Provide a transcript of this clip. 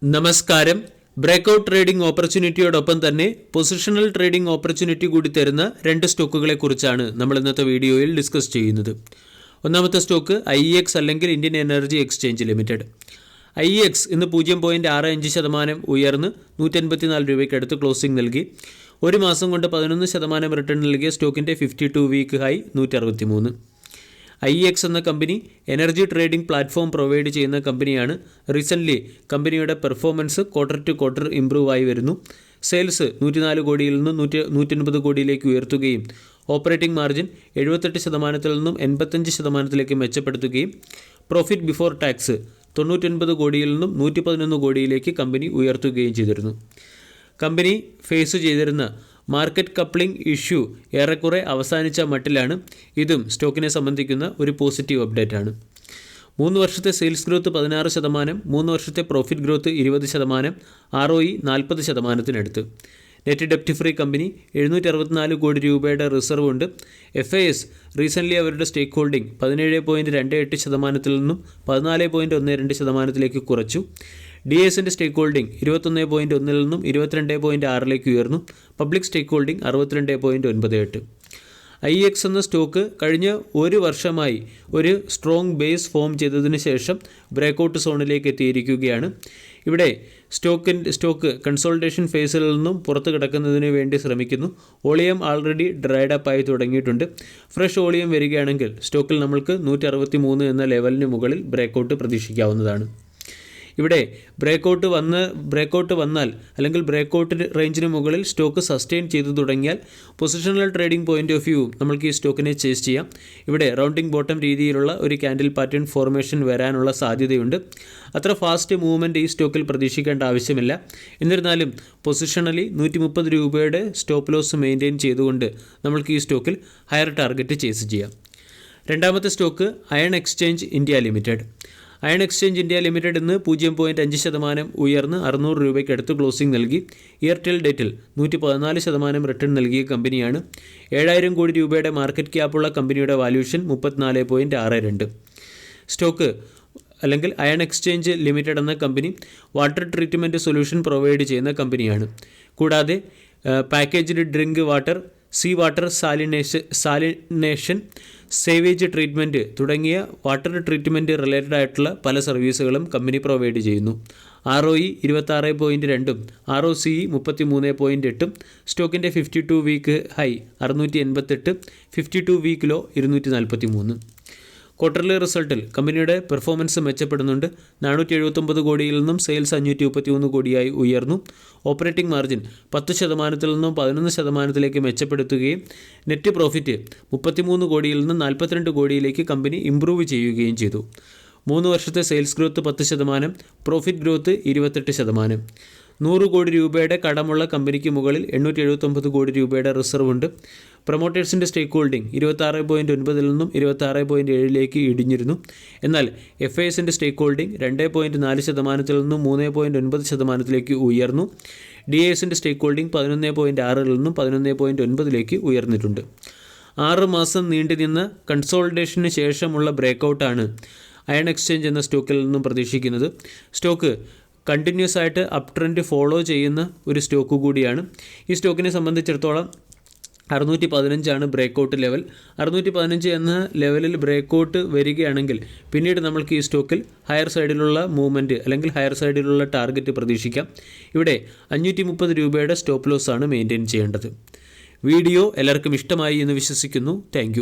നമസ്കാരം. Breakout trading ഓപ്പർച്യൂണിറ്റിയോടൊപ്പം തന്നെ positional trading opportunity കൂടി തരുന്ന രണ്ട് സ്റ്റോക്കുകളെ കുറിച്ചാണ് നമ്മൾ ഇന്നത്തെ വീഡിയോയിൽ ഡിസ്കസ് ചെയ്യുന്നത്. ഒന്നാമത്തെ സ്റ്റോക്ക് IEX അല്ലെങ്കിൽ Indian energy exchange limited. IEX ഇന്ന് 0.65% ഉയർന്ന് 184 രൂപയ്ക്ക് അടുത്ത് ക്ലോസിംഗ് നൽകി. ഒരു മാസം കൊണ്ട് 11% റിട്ടേൺ നൽകിയ സ്റ്റോക്കിൻ്റെ 52 വീക്ക് ഹൈ 163. IEX എന്ന കമ്പനി എനർജി ട്രേഡിംഗ് പ്ലാറ്റ്ഫോം പ്രൊവൈഡ് ചെയ്യുന്ന കമ്പനിയാണ്. റീസെൻ്റ്ലി കമ്പനിയുടെ performance quarter to quarter improve ആയി വരുന്നു. സെയിൽസ് 104 കോടിയിൽ നിന്നും 180 കോടിയിലേക്ക് ഉയർത്തുകയും ഓപ്പറേറ്റിംഗ് മാർജിൻ 78% നിന്നും 85% മെച്ചപ്പെടുത്തുകയും പ്രോഫിറ്റ് ബിഫോർ ടാക്സ് 99 കോടിയിൽ നിന്നും 111 കോടിയിലേക്ക് കമ്പനി ഉയർത്തുകയും ചെയ്തിരുന്നു. കമ്പനി ഫേസ് ചെയ്തിരുന്ന മാർക്കറ്റ് കപ്ലിംഗ് ഇഷ്യൂ ഏറെക്കുറെ അവസാനിച്ച മട്ടിലാണ്. ഇതും സ്റ്റോക്കിനെ സംബന്ധിക്കുന്ന ഒരു പോസിറ്റീവ് അപ്ഡേറ്റ് ആണ്. 3 വർഷത്തെ സെയിൽസ് ഗ്രോത്ത് 16%, 3 വർഷത്തെ പ്രോഫിറ്റ് ഗ്രോത്ത് 20%, ROE 40%. നെറ്റ് ഡെപ്റ്റ് ഫ്രീ കമ്പനി. 764 കോടി രൂപയുടെ റിസർവ് ഉണ്ട്. FIS റീസെൻ്റ്ലി അവരുടെ സ്റ്റേക്ക് ഹോൾഡിംഗ് 17.28% നിന്നും 14.12% കുറച്ചു. DISൻ്റെ സ്റ്റേക്ക് ഹോൾഡിംഗ് 21.1 നിന്നും 22.6 ഉയർന്നു. Public stake holding 62.98. IEX എന്ന സ്റ്റോക്ക് കഴിഞ്ഞ ഒരു വർഷമായി ഒരു സ്ട്രോങ് ബേസ് ഫോം ചെയ്തതിന് ശേഷം ബ്രേക്കൗട്ട് സോണിലേക്ക് എത്തിയിരിക്കുകയാണ്. ഇവിടെ സ്റ്റോക്ക് കൺസോൾട്ടേഷൻ ഫേസിൽ നിന്നും പുറത്തു കിടക്കുന്നതിന് വേണ്ടി ശ്രമിക്കുന്നു. ഓളിയം ആൾറെഡി ഡ്രൈഡ് അപ്പ് ആയി തുടങ്ങിയിട്ടുണ്ട്. ഫ്രഷ് ഓളിയം വരികയാണെങ്കിൽ സ്റ്റോക്കിൽ നമ്മൾക്ക് 163 എന്ന ലെവലിന് മുകളിൽ ബ്രേക്കൗട്ട് പ്രതീക്ഷിക്കാവുന്നതാണ്. ഇവിടെ ബ്രേക്കൗട്ട് വന്നാൽ അല്ലെങ്കിൽ ബ്രേക്കൗട്ട് റേഞ്ചിന് മുകളിൽ സ്റ്റോക്ക് സസ്റ്റെയിൻ ചെയ്തു തുടങ്ങിയാൽ positional trading point of view നമ്മൾക്ക് ഈ സ്റ്റോക്കിനെ ചേസ് ചെയ്യാം. ഇവിടെ റൗണ്ടിംഗ് ബോട്ടം രീതിയിലുള്ള ഒരു ക്യാൻഡിൽ പാറ്റേൺ ഫോർമേഷൻ വരാനുള്ള സാധ്യതയുണ്ട്. അത്ര ഫാസ്റ്റ് മൂവ്മെൻറ്റ് ഈ സ്റ്റോക്കിൽ പ്രതീക്ഷിക്കേണ്ട ആവശ്യമില്ല. എന്നിരുന്നാലും പൊസിഷണലി 130 രൂപയുടെ സ്റ്റോപ്പ് ലോസ് മെയിൻറ്റെയിൻ ചെയ്തുകൊണ്ട് നമ്മൾക്ക് ഈ സ്റ്റോക്കിൽ ഹയർ ടാർഗറ്റ് ചേസ് ചെയ്യാം. രണ്ടാമത്തെ stock iron exchange India limited. Iron exchange India limited ഇന്ന് 0.5% ഉയർന്ന് 600 രൂപയ്ക്ക് അടുത്ത് ക്ലോസിംഗ് നൽകി. ഇയർടെൽ ഡേറ്റിൽ 114% റിട്ടേൺ നൽകിയ കമ്പനിയാണ്. 7000 കോടി രൂപയുടെ മാർക്കറ്റ് ക്യാപ്പുള്ള കമ്പനിയുടെ വാല്യൂഷൻ 34.62. സ്റ്റോക്ക് അല്ലെങ്കിൽ അയൺ എക്സ്ചേഞ്ച് ലിമിറ്റഡ് എന്ന കമ്പനി വാട്ടർ ട്രീറ്റ്മെൻറ്റ് സൊല്യൂഷൻ പ്രൊവൈഡ് ചെയ്യുന്ന കമ്പനിയാണ്. കൂടാതെ packaged drink water, sea water salination, sewage treatment തുടങ്ങിയ വാട്ടർ ട്രീറ്റ്മെൻറ്റ് റിലേറ്റഡ് ആയിട്ടുള്ള പല സർവീസുകളും കമ്പനി പ്രൊവൈഡ് ചെയ്യുന്നു. ROE 26.2, ROCE 33.8. സ്റ്റോക്കിൻ്റെ 52 week high 688, 52 week low 243. Quarterly റിസൾട്ടിൽ കമ്പനിയുടെ പെർഫോമൻസ് മെച്ചപ്പെടുന്നുണ്ട്. 479 കോടിയിൽ നിന്നും സെയിൽസ് 531 കോടിയായി ഉയർന്നു. ഓപ്പറേറ്റിംഗ് മാർജിൻ 10% നിന്നും 11% മെച്ചപ്പെടുത്തുകയും നെറ്റ് പ്രോഫിറ്റ് 33 കോടിയിൽ നിന്നും 42 കോടിയിലേക്ക് കമ്പനി ഇംപ്രൂവ് ചെയ്യുകയും ചെയ്തു. 3 വർഷത്തെ സെയിൽസ് ഗ്രോത്ത് 10%, പ്രോഫിറ്റ് ഗ്രോത്ത് 28%. 100 കോടി രൂപയുടെ കടമുള്ള കമ്പനിക്ക് മുകളിൽ 879 കോടി രൂപയുടെ റിസർവ് ഉണ്ട്. പ്രൊമോട്ടേഴ്സിൻ്റെ സ്റ്റേക്ക് ഹോൾഡിംഗ് 26.9 നിന്നും 26.7 ഇടിഞ്ഞിരുന്നു. എന്നാൽ FISൻ്റെ സ്റ്റേക്ക് ഹോൾഡിംഗ് 2.4% നിന്നും 3.9% ഉയർന്നു. DISൻ്റെ സ്റ്റേക്ക് ഹോൾഡിംഗ് 11.6 നിന്നും 11.9 ഉയർന്നിട്ടുണ്ട്. 6 മാസം നീണ്ടുനിന്ന കൺസോൾട്ടേഷന് ശേഷമുള്ള ബ്രേക്കൗട്ടാണ് അയൺ എക്സ്ചേഞ്ച് എന്ന സ്റ്റോക്കിൽ നിന്നും പ്രതീക്ഷിക്കുന്നത്. സ്റ്റോക്ക് കണ്ടിന്യൂസ് ആയിട്ട് അപ് ട്രെൻഡ് ഫോളോ ചെയ്യുന്ന ഒരു സ്റ്റോക്ക് കൂടിയാണ്. ഈ സ്റ്റോക്കിനെ സംബന്ധിച്ചിടത്തോളം 615 ബ്രേക്കൗട്ട് ലെവൽ. 615 എന്ന ലെവലിൽ ബ്രേക്കൗട്ട് വരികയാണെങ്കിൽ പിന്നീട് നമ്മൾക്ക് ഈ സ്റ്റോക്കിൽ ഹയർ സൈഡിലുള്ള മൂവ്മെൻറ്റ് അല്ലെങ്കിൽ ഹയർ സൈഡിലുള്ള ടാർഗറ്റ് പ്രതീക്ഷിക്കാം. ഇവിടെ 530 രൂപയുടെ സ്റ്റോപ്പ് ലോസ് ആണ് മെയിൻറ്റെയിൻ ചെയ്യേണ്ടത്. വീഡിയോ എല്ലാവർക്കും ഇഷ്ടമായി എന്ന് വിശ്വസിക്കുന്നു. താങ്ക്